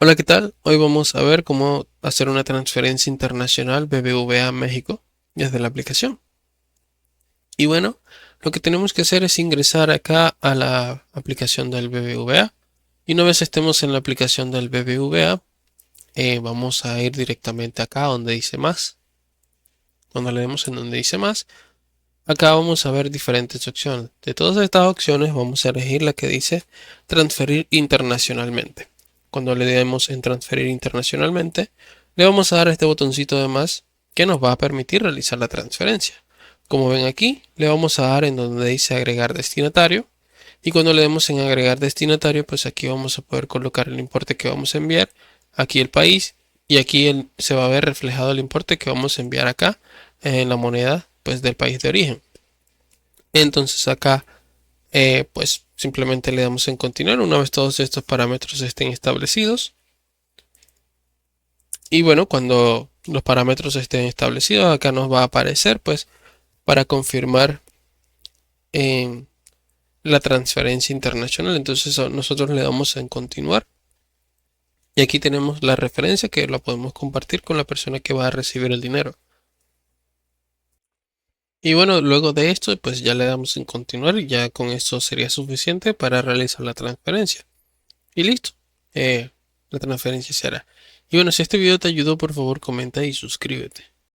Hola, ¿qué tal? Hoy vamos a ver cómo hacer una transferencia internacional BBVA a México desde la aplicación. Y bueno, lo que tenemos que hacer es ingresar acá a la aplicación del BBVA. Y una vez estemos en la aplicación del BBVA, vamos a ir directamente acá donde dice más. Cuando le demos en donde dice más, acá vamos a ver diferentes opciones. De todas estas opciones vamos a elegir la que dice transferir internacionalmente. Cuando le demos en transferir internacionalmente, le vamos a dar este botoncito de más que nos va a permitir realizar la transferencia. Como ven aquí, le vamos a dar en donde dice agregar destinatario. Y cuando le demos en agregar destinatario, pues aquí vamos a poder colocar el importe que vamos a enviar, aquí el país y aquí se va a ver reflejado el importe que vamos a enviar acá en la moneda pues del país de origen. Entonces acá pues simplemente le damos en continuar una vez todos estos parámetros estén establecidos. Y bueno, cuando los parámetros estén establecidos, acá nos va a aparecer pues para confirmar en la transferencia internacional. Entonces nosotros le damos en continuar. Y aquí tenemos la referencia que la podemos compartir con la persona que va a recibir el dinero. Y bueno, luego de esto, pues ya le damos en continuar y ya con esto sería suficiente para realizar la transferencia. Y listo, la transferencia se hará. Y bueno, si este video te ayudó, por favor comenta y suscríbete.